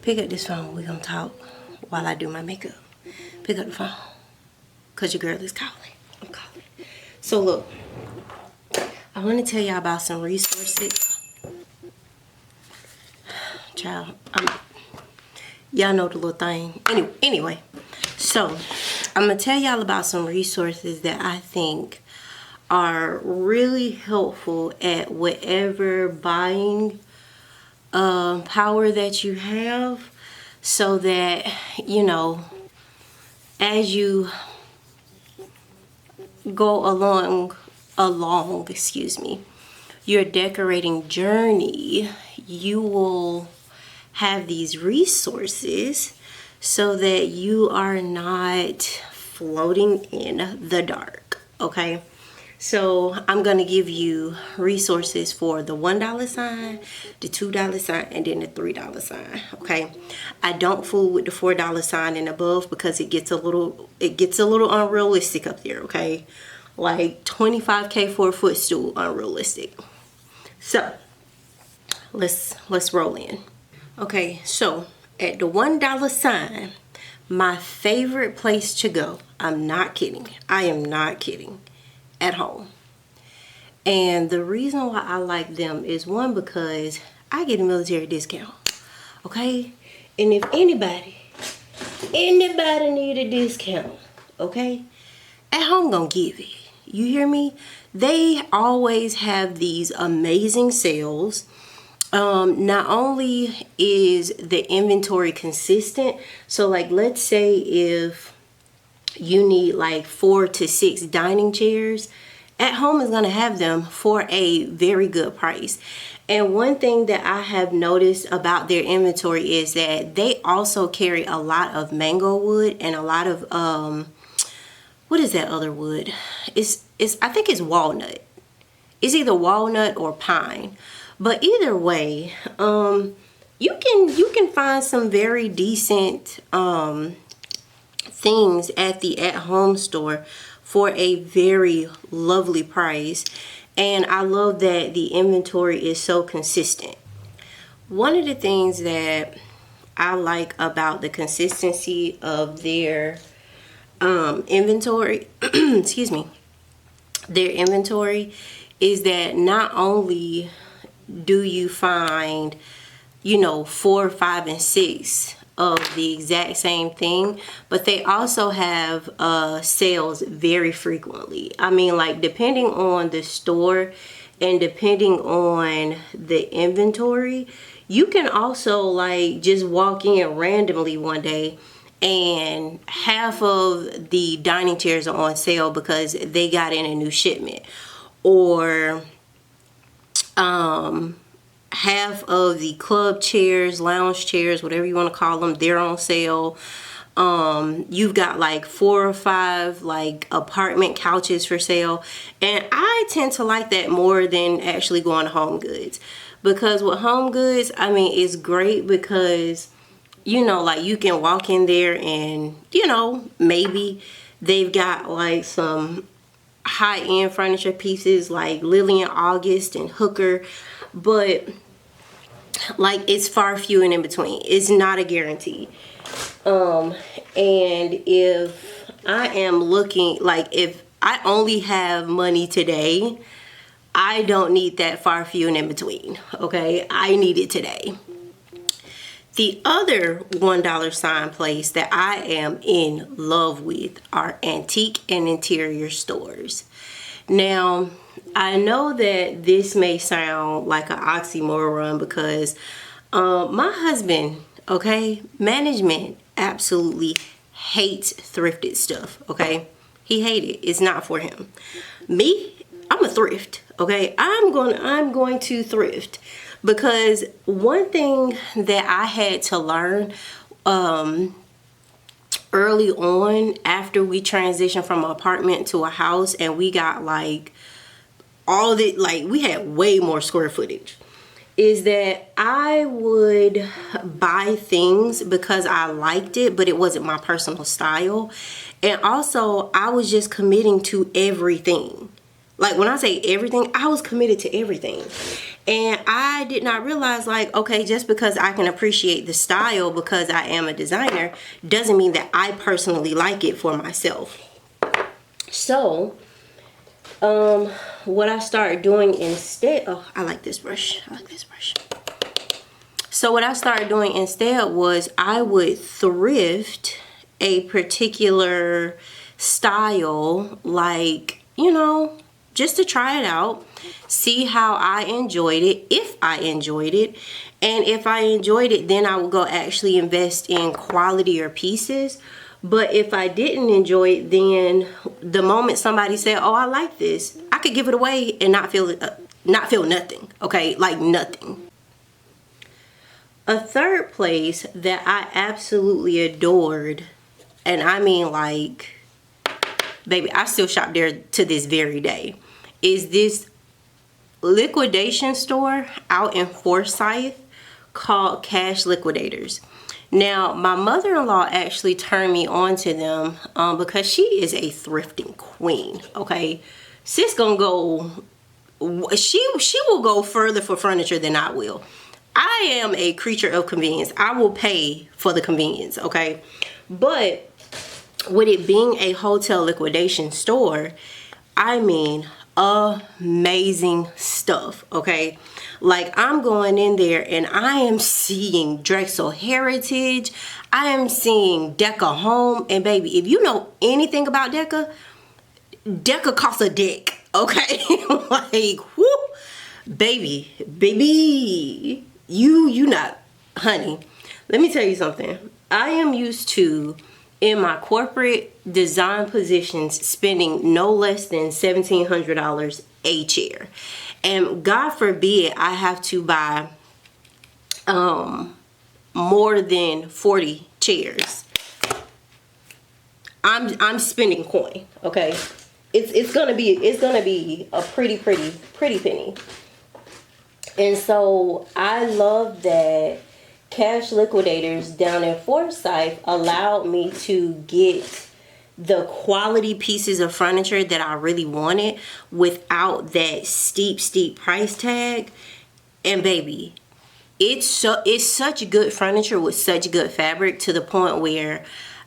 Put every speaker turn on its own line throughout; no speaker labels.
Pick up this phone. We're gonna talk while I do my makeup. Pick up the phone. Cause your girl is calling. I'm calling. So look, I want to tell y'all about some resources. Child, y'all know the little thing. Anyway, so I'm gonna tell y'all about some resources that I think are really helpful at whatever buying power that you have, so that, you know, as you go along your decorating journey, you will have these resources so that you are not floating in the dark. Okay, so I'm gonna give you resources for the $1 sign, the $2 sign, and then the $3 sign. Okay, I don't fool with the $4 sign and above because it gets a little unrealistic up there. Okay, like 25K for a footstool, unrealistic. So let's roll in. Okay, so at the $1 sign, my favorite place to go, I'm not kidding, I am not kidding, at home. And the reason why I like them is, one, because I get a military discount. Okay, and if anybody need a discount, okay, at home gonna give it. You hear me? They always have these amazing sales. Not only is the inventory consistent, so like let's say if you need like 4 to 6 dining chairs, at home is gonna have them for a very good price. And one thing that I have noticed about their inventory is that they also carry a lot of mango wood and a lot of what is that other wood? I think it's walnut. It's either walnut or pine. But either way, you can find some very decent things at the at-home store for a very lovely price. And I love that the inventory is so consistent. One of the things that I like about the consistency of their inventory, excuse me, their inventory, is that not only do you find, you know, 4, 5, and 6 of the exact same thing, but they also have sales very frequently. I mean, like, depending on the store and depending on the inventory, you can also like just walk in randomly one day and half of the dining chairs are on sale because they got in a new shipment, or half of the club chairs, lounge chairs, whatever you want to call them, they're on sale. You've got like 4 or 5 like apartment couches for sale, and I tend to like that more than actually going to Home Goods, because with Home Goods, I mean, it's great because, you know, like you can walk in there and, you know, maybe they've got like some high-end furniture pieces like Lillian August and Hooker, but like it's far few and in between. It's not a guarantee. And if I am looking, like if I only have money today, I don't need that far few and in between. Okay, I need it today. The other $1 sign place that I am in love with are antique and interior stores. Now, I know that this may sound like an oxymoron because my husband, okay, management, absolutely hates thrifted stuff, okay? He hates it. It's not for him. Me, I'm a thrift, okay? I'm going to thrift, because one thing that I had to learn early on after we transitioned from an apartment to a house, and we got like all the, like we had way more square footage, is that I would buy things because I liked it, but it wasn't my personal style. And also I was just committing to everything. Like when I say everything, I was committed to everything. And I did not realize, like, okay, just because I can appreciate the style because I am a designer doesn't mean that I personally like it for myself. So, what I started doing instead, oh, I like this brush. I like this brush. So what I started doing instead was I would thrift a particular style, like, you know, just to try it out, see how I enjoyed it, if I enjoyed it. And if I enjoyed it, then I would go actually invest in qualitier pieces. But if I didn't enjoy it, then the moment somebody said, oh, I like this, I could give it away and not feel nothing, okay? Like nothing. A third place that I absolutely adored, and I mean, like, baby, I still shop there to this very day, is this liquidation store out in Forsyth called Cash Liquidators. Now, my mother-in-law actually turned me on to them because she is a thrifting queen, okay? Sis gonna go, she will go further for furniture than I will. I am a creature of convenience. I will pay for the convenience, okay? But with it being a hotel liquidation store, I mean, amazing stuff, okay? Like, I'm going in there and I am seeing Drexel Heritage. I am seeing Decca Home. And baby, if you know anything about Decca, Decca costs a deck, okay? Like, whoo, baby, you not, honey. Let me tell you something. I am used to, in my corporate design positions, spending no less than $1,700 a chair. And God forbid I have to buy more than 40 chairs. I'm spending coin, okay? It's gonna be a pretty penny. And so I love that Cash Liquidators down in Forsyth allowed me to get the quality pieces of furniture that I really wanted without that steep price tag. And baby, it's such good furniture with such good fabric to the point where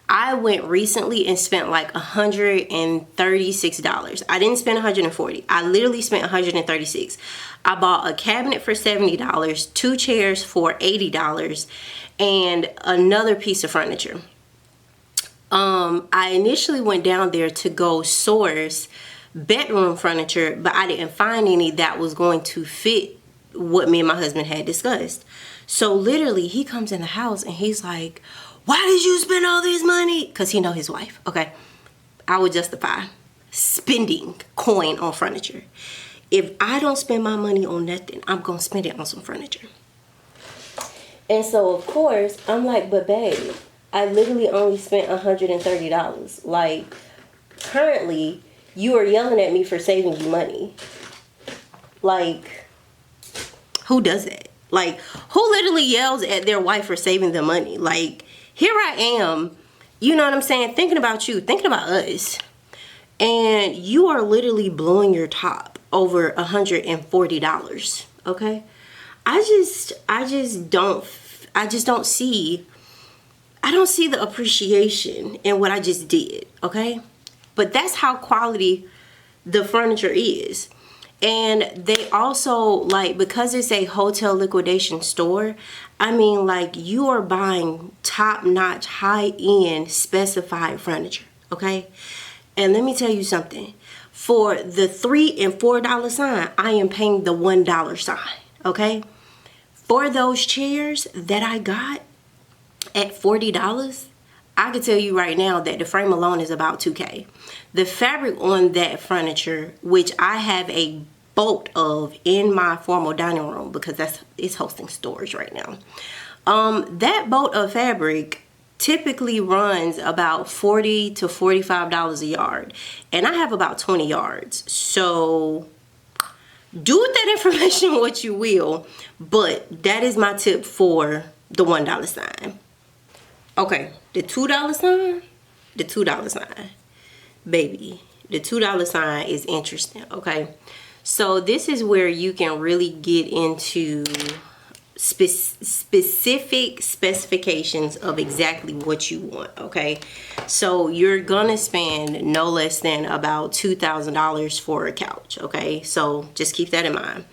I went recently and spent like $136. I didn't spend $140. I literally spent $136. I bought a cabinet for $70, 2 chairs for $80, and another piece of furniture. I initially went down there to go source bedroom furniture, but I didn't find any that was going to fit what me and my husband had discussed. So literally, he comes in the house and he's like, why did you spend all this money? Because he know his wife, okay? I would justify spending coin on furniture. If I don't spend my money on nothing, I'm going to spend it on some furniture. And so, of course, I'm like, but babe, I literally only spent $130. Like, currently, you are yelling at me for saving you money. Like, who does that? Like, who literally yells at their wife for saving them money? Like, here I am, you know what I'm saying, thinking about you, thinking about us, and you are literally blowing your top over $140, okay? I don't see the appreciation in what I just did, okay? But that's how quality the furniture is. And they also, like, because it's a hotel liquidation store, I mean, like, you are buying top-notch, high-end specified furniture, okay? And let me tell you something. For the $3 and $4 sign, I am paying the $1 sign, okay? For those chairs that I got at $40, I can tell you right now that the frame alone is about $2K. The fabric on that furniture, which I have a bolt of in my formal dining room because it's hosting storage right now. That bolt of fabric typically runs about $40 to $45 a yard, and I have about 20 yards. So do with that information what you will, but that is my tip for the $1 sign. Okay, the $2 sign, baby, the $2 sign is interesting, okay? So this is where you can really get into specific specifications of exactly what you want. Okay, so you're gonna spend no less than about $2,000 for a couch. Okay, so just keep that in mind.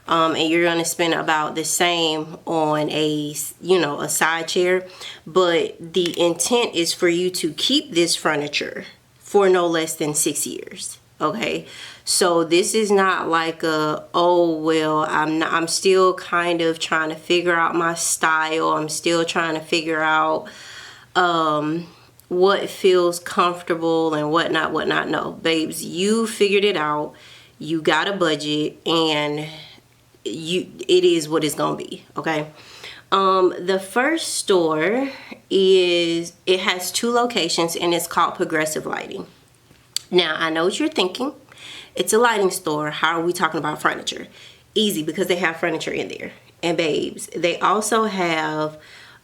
And you're gonna spend about the same on a a side chair, but the intent is for you to keep this furniture for no less than 6 years. Okay, so this is not like a, oh well, I'm still kind of trying to figure out my style, I'm still trying to figure out what feels comfortable and whatnot. No, babes, you figured it out, you got a budget, and it is what it's gonna be. Okay, the first store it has 2 locations, and it's called Progressive Lighting. Now, I know what you're thinking. It's a lighting store. How are we talking about furniture? Easy, because they have furniture in there. And babes, they also have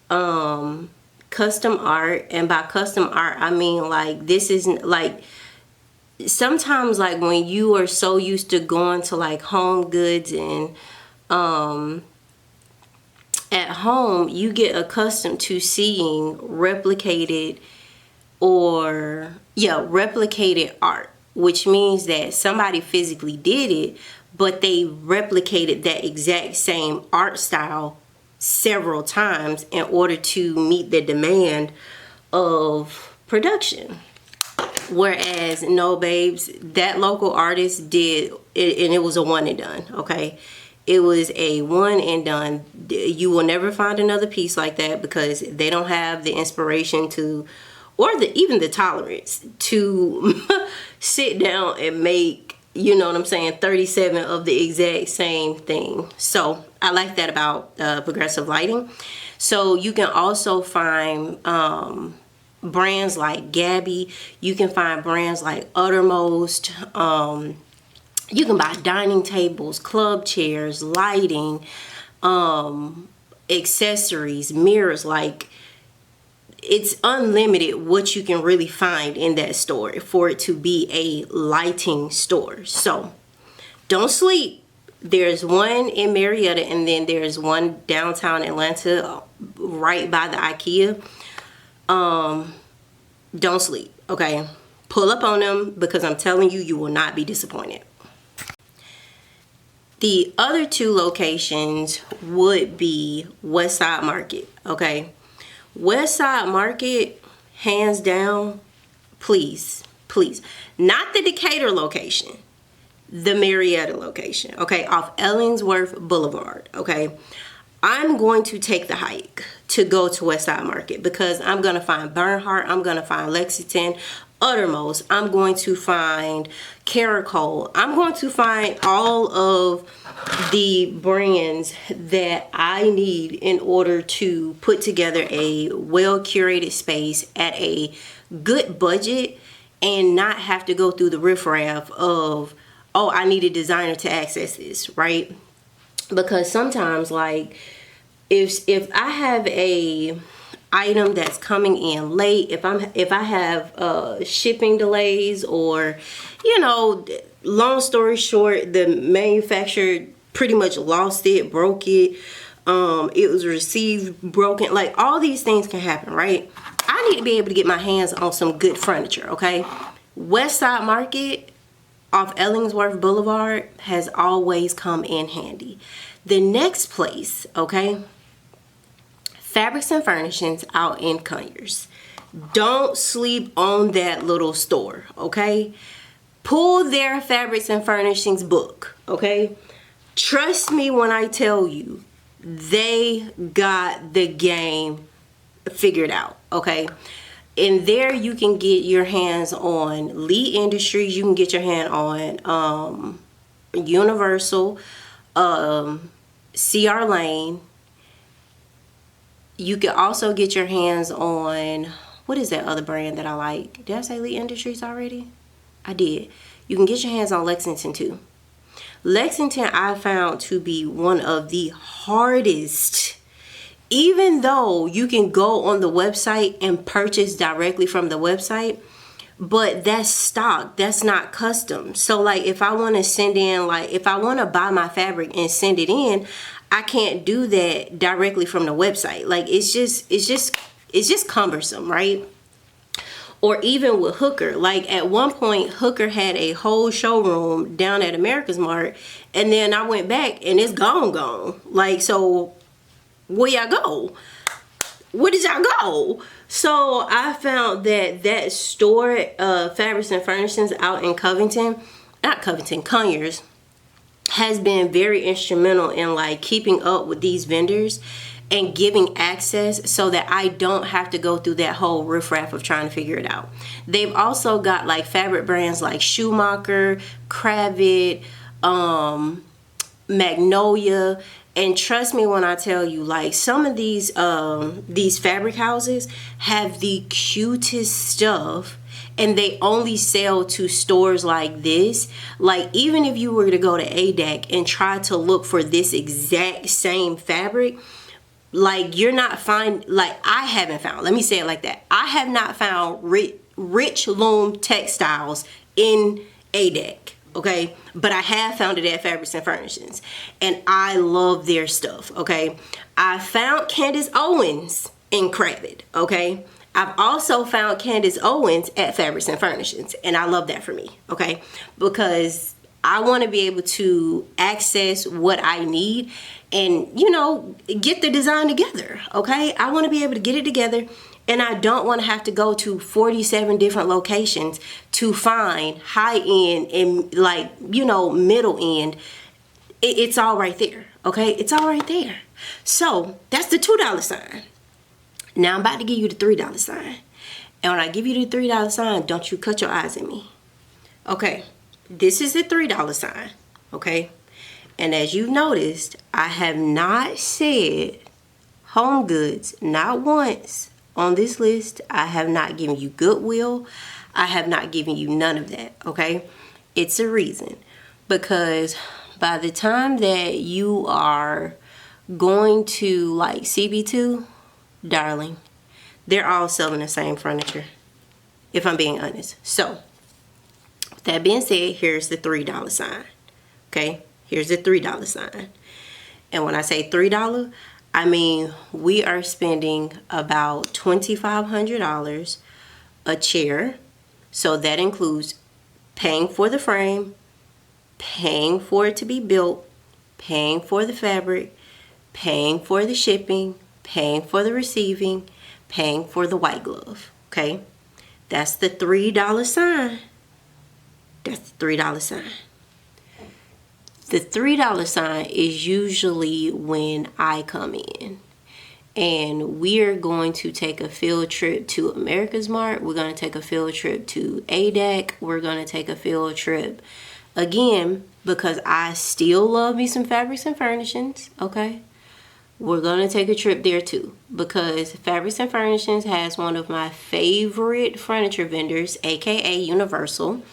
custom art. And by custom art, I mean like this isn't like, sometimes like when you are so used to going to like Home Goods and at home, you get accustomed to seeing replicated art, which means that somebody physically did it, but they replicated that exact same art style several times in order to meet the demand of production. Whereas no, babes, that local artist did it, and it was a one and done. Okay, it was a one and done. You will never find another piece like that, because they don't have the inspiration to, or even the tolerance to sit down and make, you know what I'm saying, 37 of the exact same thing. So I like that about Progressive Lighting. So you can also find brands like Gabby. You can find brands like Uttermost. You can buy dining tables, club chairs, lighting, accessories, mirrors. Like, it's unlimited what you can really find in that store for it to be a lighting store. So don't sleep. There's one in Marietta, and then there's one downtown Atlanta right by the IKEA. Don't sleep. Okay, pull up on them, because I'm telling you, you will not be disappointed. The other 2 locations would be Westside Market. Okay, Westside Market, hands down. Please, not the Decatur location, the Marietta location. Okay, off Ellensworth Boulevard. Okay, I'm going to take the hike to go to Westside Market, because I'm gonna find Bernhardt, I'm gonna find Lexington, Uttermost, I'm going to find Caracol, I'm going to find all of the brands that I need in order to put together a well curated space at a good budget, and not have to go through the riffraff of, oh, I need a designer to access this, right? Because sometimes, like, if I have a item that's coming in late, if I have shipping delays, or, you know, long story short, the manufacturer pretty much lost it, broke it, it was received broken, like all these things can happen, right? I need to be able to get my hands on some good furniture. Okay, Westside Market off Ellensworth Boulevard has always come in handy. The next place, okay, Fabrics and Furnishings out in Conyers. Don't sleep on that little store. Okay, pull their Fabrics and Furnishings book. Okay, trust me when I tell you, they got the game figured out. Okay, in there you can get your hands on Lee Industries, you can get your hand on Universal, CR Lane. You can also get your hands on, what is that other brand that I like? Did I say Lee Industries already? I did. You can get your hands on Lexington too. Lexington I found to be one of the hardest, even though you can go on the website and purchase directly from the website, but that's stock, that's not custom. So like if I want to send in, like if I want to buy my fabric and send it in, I can't do that directly from the website. Like it's just cumbersome, right? Or even with Hooker, like at one point Hooker had a whole showroom down at America's Mart, and then I went back and it's gone. Like, so where y'all go? Where did y'all go? So I found that store, Fabrics and Furnishings out in Covington, not Covington, Conyers, has been very instrumental in like keeping up with these vendors and giving access so that I don't have to go through that whole riffraff of trying to figure it out. They've also got like fabric brands like Schumacher, Kravit, Magnolia, and trust me when I tell you, like some of these fabric houses have the cutest stuff, and they only sell to stores like this. Like even if you were to go to ADAC and try to look for this exact same fabric, like you're not like I haven't found, let me say it like that, I have not found rich loom textiles in ADAC. Okay, but I have found it at Fabrics and Furnishings, and I love their stuff. Okay, I found Candace Owens in Kravit. Okay, I've also found Candace Owens at Fabrics and Furnishings, and I love that for me. Okay, because I want to be able to access what I need and, you know, get the design together. Okay, I want to be able to get it together, and I don't want to have to go to 47 different locations to find high end and, like, you know, middle end. It's all right there. Okay, it's all right there. So that's the $2 sign. Now I'm about to give you the $3 sign. And when I give you the $3 sign, don't you cut your eyes at me. Okay, this is the $3 sign. Okay, and as you've noticed, I have not said Home Goods, not once. On this list, I have not given you Goodwill. I have not given you none of that, okay? It's a reason. Because by the time that you are going to like CB2, darling, they're all selling the same furniture, if I'm being honest. So, with that being said, here's the $3 sign, okay? Here's the $3 sign. And when I say $3, I mean, we are spending about $2,500 a chair. So that includes paying for the frame, paying for it to be built, paying for the fabric, paying for the shipping, paying for the receiving, paying for the white glove. Okay? That's the $3 sign. That's the $3 sign. The $3 sign is usually when I come in, and we're going to take a field trip to America's Mart. We're going to take a field trip to ADAC. We're going to take a field trip again because I still love me some Fabrics and Furnishings. Okay, we're going to take a trip there too because Fabrics and Furnishings has one of my favorite furniture vendors, aka Universal.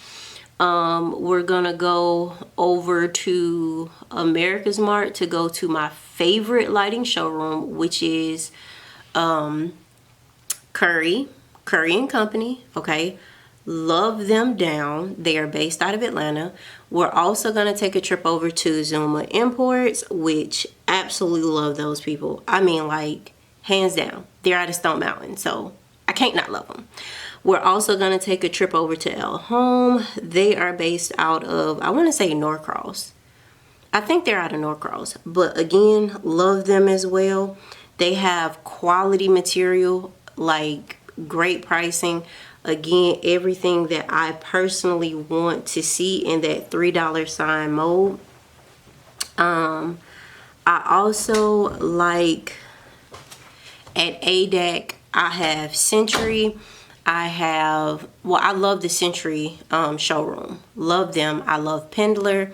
We're gonna go over to America's Mart to go to my favorite lighting showroom, which is Curry and Company. Okay, love them down. They are based out of Atlanta. We're also gonna take a trip over to Zuma Imports, which absolutely love those people. I mean, like, hands down, they're out of Stone Mountain, so I can't not love them. We're also going to take a trip over to El Home. They are based out of, I want to say, Norcross. I think they're out of Norcross. But again, love them as well. They have quality material, like great pricing. Again, everything that I personally want to see in that $3 sign mode. I also like at ADAC, I have Century. I love the Century showroom. Love them. I love Pendler.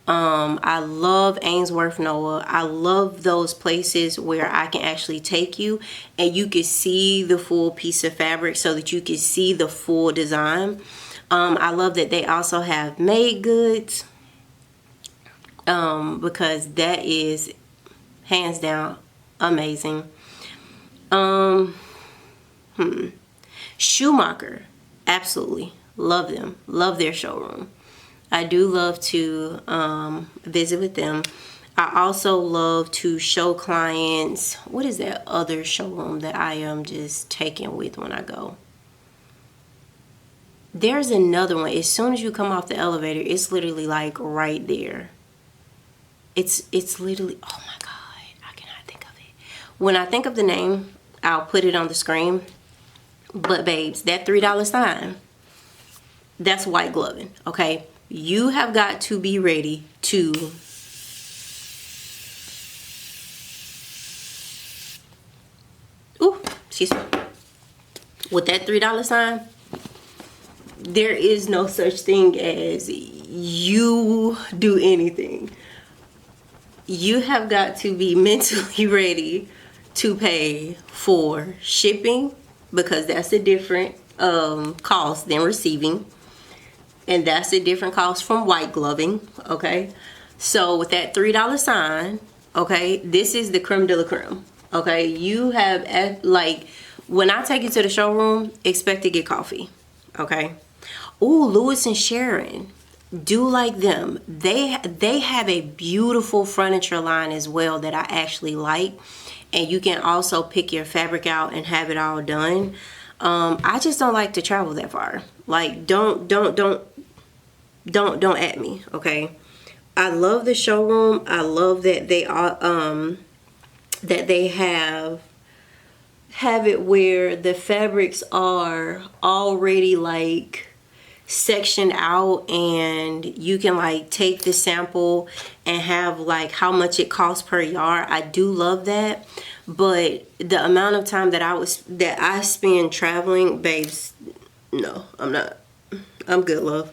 I love Ainsworth Noah. I love those places where I can actually take you and you can see the full piece of fabric so that you can see the full design. I love that they also have Made Goods because that is hands down amazing. Schumacher. Absolutely. Love them. Love their showroom. I do love to visit with them. I also love to show clients, what is that other showroom that I am just taken with when I go? There's another one. As soon as you come off the elevator, it's literally like right there. It's literally, oh my God, I cannot think of it. When I think of the name, I'll put it on the screen. But babes, that $3 sign, that's white gloving, okay? You have got to be ready to excuse me. With that $3 sign, there is no such thing as you do anything. You have got to be mentally ready to pay for shipping, because that's a different cost than receiving. And that's a different cost from white gloving, okay? So with that $3 sign, okay, this is the creme de la creme, okay? You have, like, when I take you to the showroom, expect to get coffee, okay? Ooh, Lewis and Sharon, do like them. They have a beautiful furniture line as well that I actually like. And you can also pick your fabric out and have it all done. I just don't like to travel that far. Like, don't at me, okay? I love the showroom. I love that they are that they have it where the fabrics are already like sectioned out, and you can like take the sample and have like how much it costs per yard. I do love that. But the amount of time that I spend traveling, babes, no, I'm not. I'm good, love.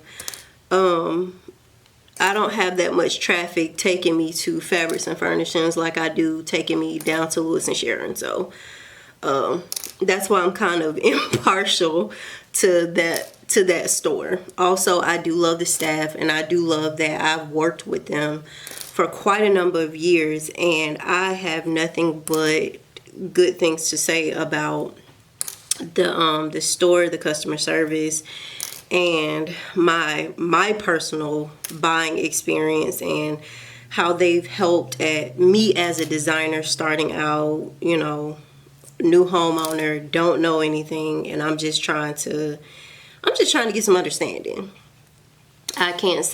I don't have that much traffic taking me to Fabrics and Furnishings like I do taking me down to Lewis and Sharon. So that's why I'm kind of impartial to that store. Also, I do love the staff, and I do love that I've worked with them for quite a number of years, and I have nothing but good things to say about the store, the customer service, and my personal buying experience, and how they've helped at me as a designer starting out, you know, new homeowner, don't know anything, and I'm just trying to get some understanding. I can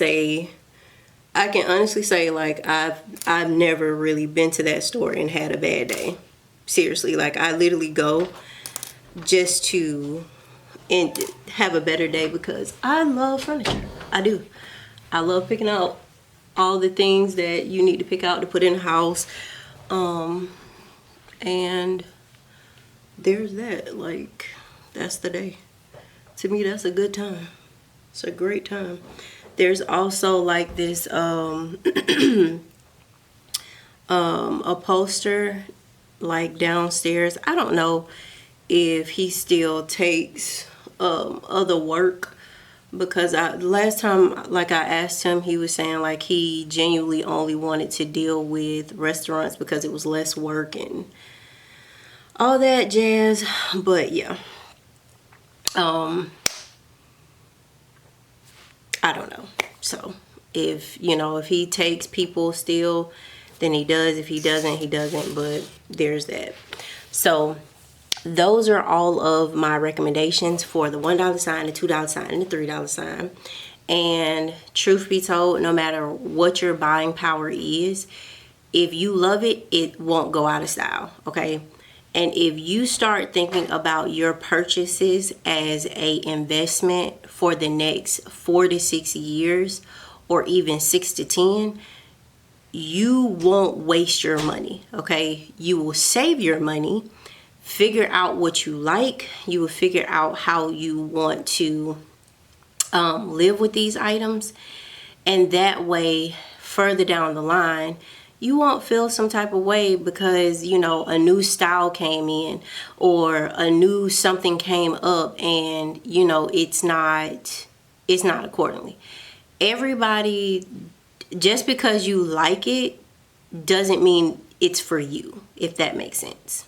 honestly say, like, I've never really been to that store and had a bad day. Seriously, like, I literally go just to have a better day, because I love furniture. I do. I love picking out all the things that you need to pick out to put in the house. And there's that. Like, that's the day. To me, that's a good time. It's a great time. There's also like this upholster like downstairs. I don't know if he still takes other work, because last time, like, I asked him, he was saying like he genuinely only wanted to deal with restaurants because it was less work and all that jazz. But yeah, I don't know. So if he takes people still, then he does. If he doesn't, he doesn't. But there's that. So those are all of my recommendations for the $1 sign, the $2 sign, and the $3 sign. And truth be told, no matter what your buying power is, if you love it, it won't go out of style, okay? And if you start thinking about your purchases as a investment for the next 4 to 6 years, or even 6 to 10, you won't waste your money, okay? You will save your money, figure out what you like. You will figure out how you want to live with these items. And that way, further down the line, you won't feel some type of way because, a new style came in, or a new something came up, and, it's not accordingly. Everybody, just because you like it, doesn't mean it's for you, if that makes sense.